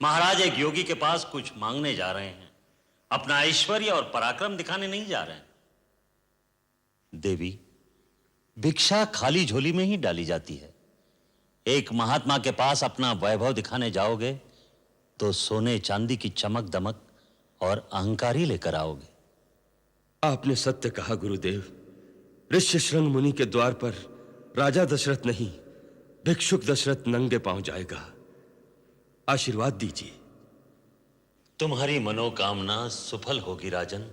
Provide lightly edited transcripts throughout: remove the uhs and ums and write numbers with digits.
महाराज एक योगी के पास कुछ मांगने जा रहे हैं, अपना ऐश्वर्य और पराक्रम दिखाने नहीं जा रहे हैं। देवी, भिक्षा खाली झोली में ही डाली जाती है। एक महात्मा के पास अपना वैभव दिखाने जाओगे तो सोने चांदी की चमक दमक और अहंकार ही लेकर आओगे। आपने सत्य कहा गुरुदेव। ऋष्यशृंग मुनि के द्वार पर राजा दशरथ नहीं, भिक्षुक दशरथ नंगे पांव जाएगा। आशीर्वाद दीजिए। तुम्हारी मनोकामना सफल होगी राजन।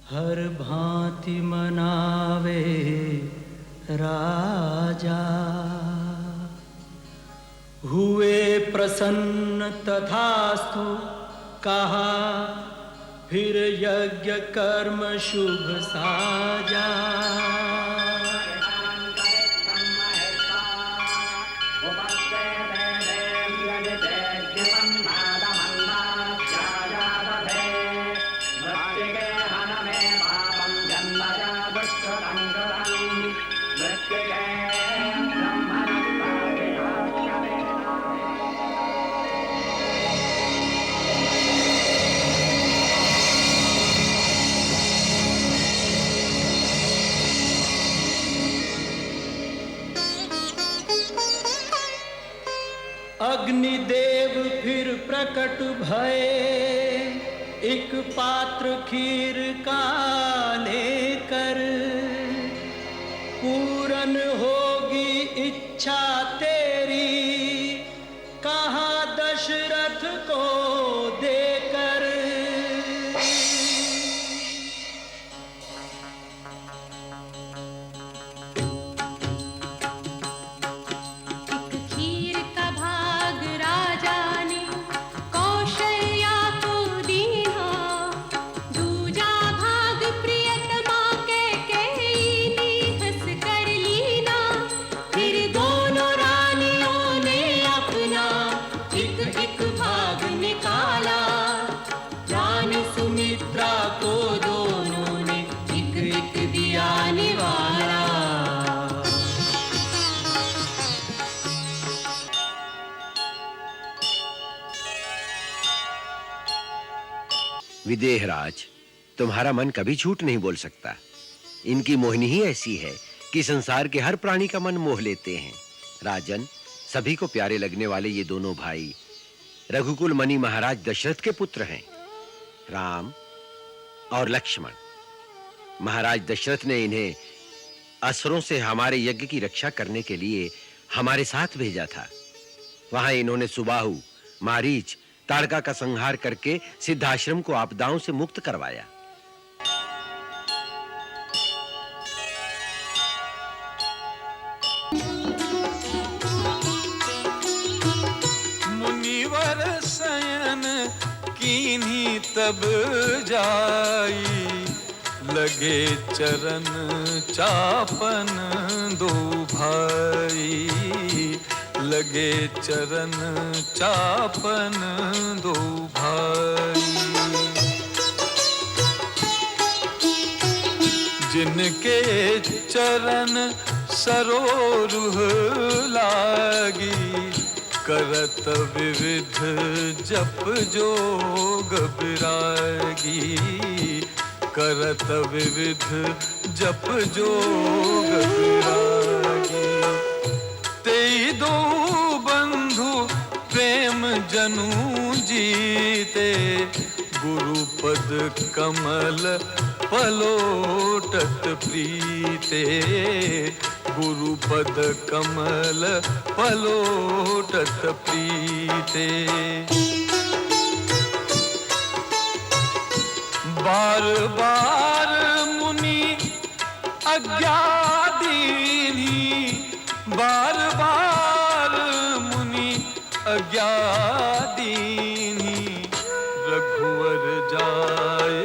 हर भांति मनावे राजा, हुए प्रसन्न तथास्तु कहा, फिर यज्ञ कर्म शुभ साजा। अग्निदेव फिर प्रकट भये, एक पात्र खीर का लेकर, पूरन होगी इच्छा तेरी, कहा दशरथ को देकर। विदेहराज, तुम्हारा मन कभी झूठ नहीं बोल सकता। इनकी मोहिनी ही ऐसी है कि संसार के हर प्राणी का मन मोह लेते हैं। राजन, सभी को प्यारे लगने वाले ये दोनों भाई रघुकुल मणि महाराज दशरथ के पुत्र हैं, राम और लक्ष्मण। महाराज दशरथ ने इन्हें असुरों से हमारे यज्ञ की रक्षा करने के लिए हमारे साथ भेजा था। वहां इन्होंने सुबाहु, मारीच, ताड़का का संहार करके सिद्धाश्रम को आपदाओं से मुक्त करवाया। मुनिवर शयन कीन्ही तब जाई, लगे चरण चापन दो भाई, लगे चरण चापन दो भाई। जिनके चरण सरोरुह लागी, करत विविध जप जोग विरागी, करत विविध जप जोग विरागी। तेई दो बंधु प्रेम जनु जीते, गुरुपद कमल पलोटत प्रीते, गुरुपद कमल पलोटत प्रीते। बार बार मुनि आज्ञा दीनी, बार बार मुनि आज्ञा दीनी, रघुवर जाय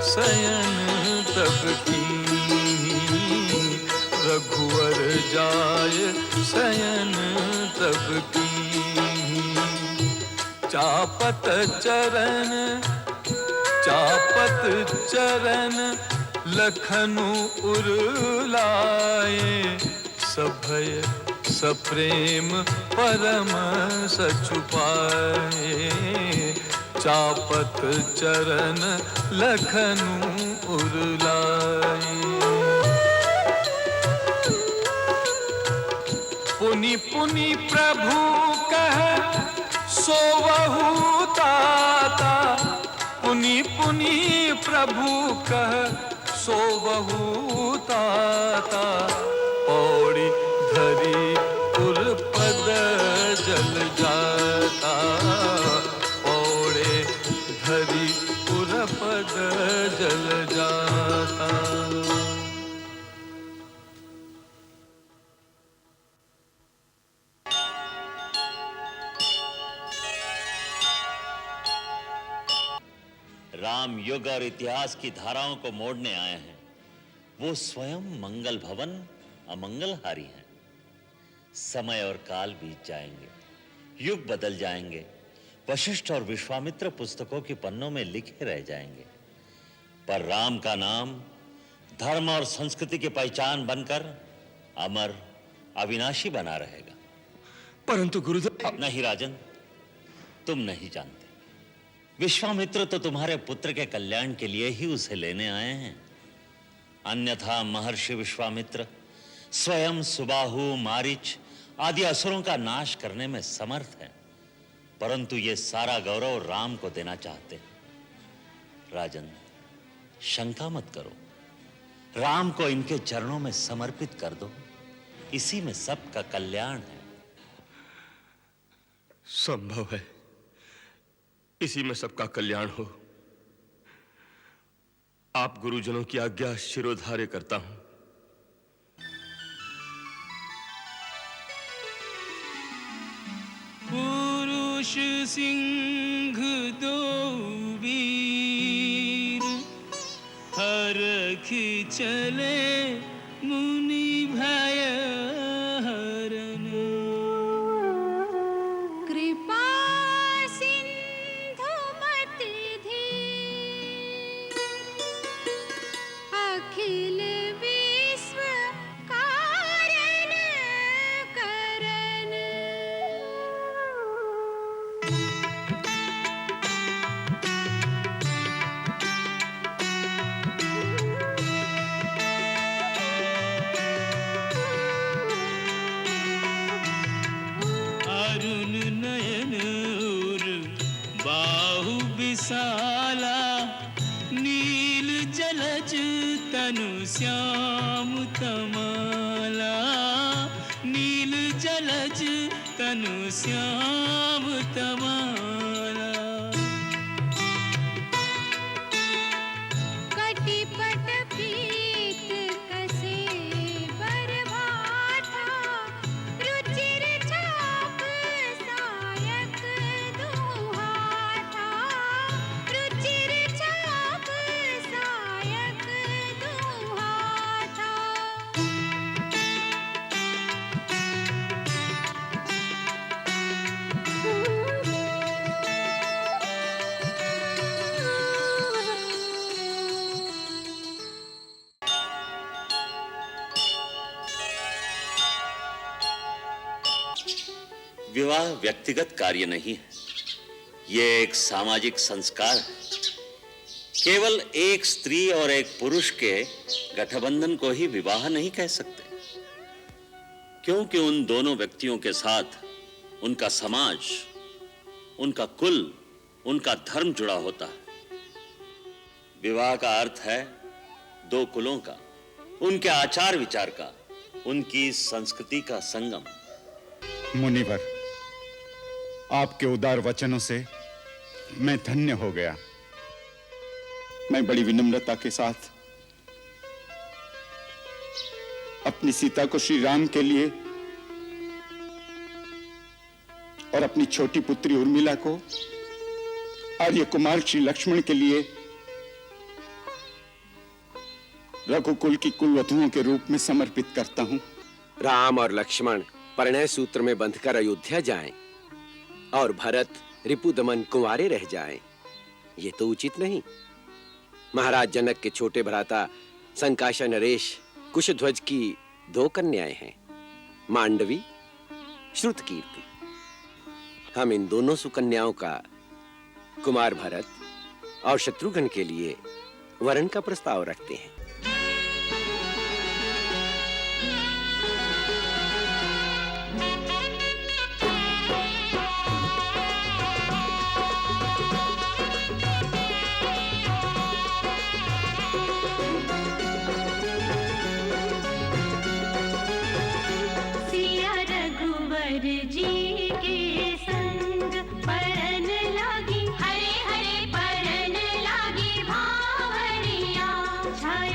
शयन तब कीन्ही, रघुवर जाय शयन तब कीन्ही। चापत चरण चापत चरण लखनु उरलाए, सभय सप्रेम परम सचुपाए, चापत चरण लखनु उरलाए। पुनि पुनि प्रभु कह सोवहु ताता, पुनि पुनि प्रभु कह सोवहु ताता, पौड़ी धरी उरपद जल जाता, पौड़े धरी उरपद जल जाता। राम युग और इतिहास की धाराओं को मोड़ने आए हैं। वो स्वयं मंगल भवन अमंगलहारी हैं। समय और काल बीत जाएंगे, युग बदल जाएंगे, वशिष्ठ और विश्वामित्र पुस्तकों के पन्नों में लिखे रह जाएंगे, पर राम का नाम धर्म और संस्कृति की पहचान बनकर अमर अविनाशी बना रहेगा। परंतु गुरुदेव। नहीं राजन, तुम नहीं जानते। विश्वामित्र तो तुम्हारे पुत्र के कल्याण के लिए ही उसे लेने आए हैं, अन्यथा महर्षि विश्वामित्र स्वयं सुबाहु, मारीच आदि असुरों का नाश करने में समर्थ हैं, परंतु ये सारा गौरव राम को देना चाहते हैं। राजन, शंका मत करो, राम को इनके चरणों में समर्पित कर दो, इसी में सबका कल्याण है। संभव है इसी में सबका कल्याण हो। आप गुरुजनों की आज्ञा शिरोधार्य करता हूं। पुरुष सिंह दो वीर, हरख चले मुनि भय हरन। कृपा सिंधु मति धीर, अखिल विश्व कारण करन। अरुण नयन उर बाहु विशाला, नील जलज तनु श्याम तमाला, नील जलज तनु श्याम तमाला। कटिपट पीत कसे बरभाता, रुचिर छाप सायक दुहाता, रुचिर छाप सायक दुहाता। विवाह व्यक्तिगत कार्य नहीं है, ये एक सामाजिक संस्कार है। केवल एक स्त्री और एक पुरुष के गठबंधन को ही विवाह नहीं कह सकते, क्योंकि उन दोनों व्यक्तियों के साथ उनका समाज, उनका कुल, उनका धर्म जुड़ा होता है। विवाह का अर्थ है दो कुलों का, उनके आचार विचार का, उनकी संस्कृति का संगम। मुनिवर, आपके उदार वचनों से मैं धन्य हो गया। मैं बड़ी विनम्रता के साथ अपनी सीता को श्री राम के लिए और अपनी छोटी पुत्री उर्मिला को आर्य कुमार श्री लक्ष्मण के लिए रघुकुल की कुलवधुओं के रूप में समर्पित करता हूं। राम और लक्ष्मण परिणय सूत्र में बंधकर अयोध्या जाएं और भरत रिपुदमन कुंवारे रह जाएं, ये तो उचित नहीं। महाराज जनक के छोटे भ्राता संकाशा नरेश कुशध्वज की दो कन्याएं हैं, मांडवी, श्रुतकीर्ति। हम इन दोनों सुकन्याओं का कुमार भरत और शत्रुघ्न के लिए वरण का प्रस्ताव रखते हैं। सिया रघुवर जी के संग परन लागी, हरे हरे परन लागी भावरिया। छाया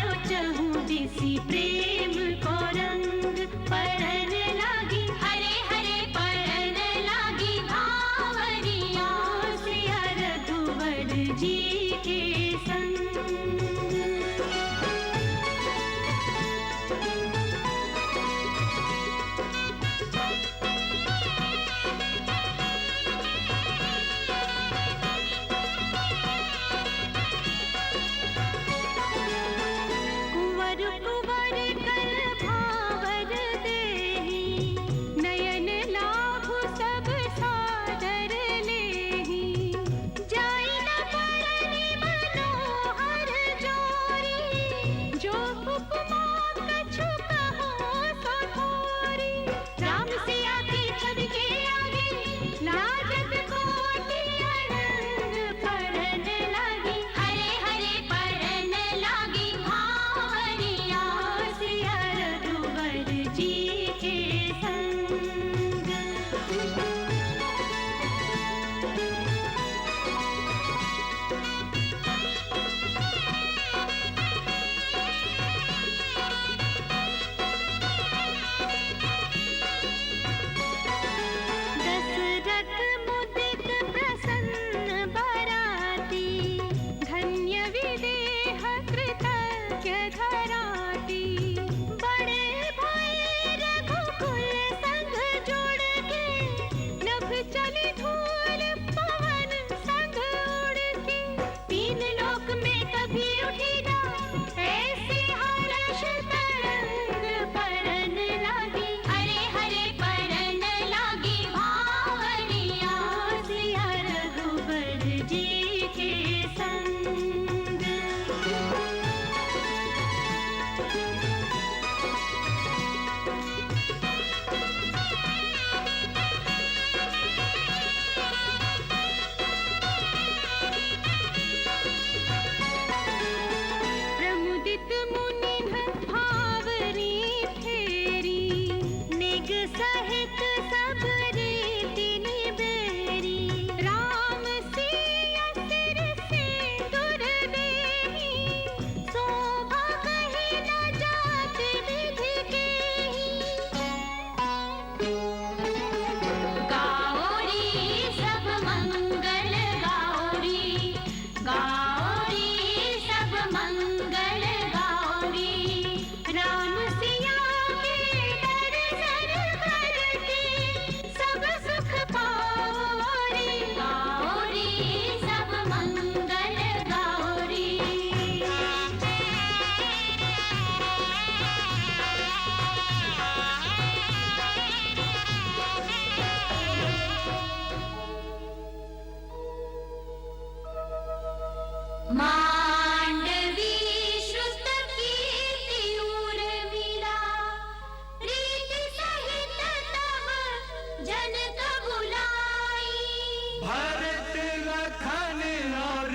भरत लखन और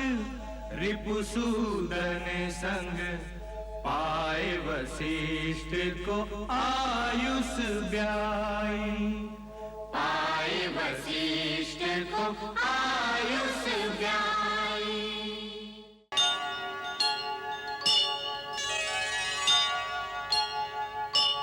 रिपुसूदन संग पाए वशिष्ठ को आयुष ब्याई। पाए वशिष्ठ को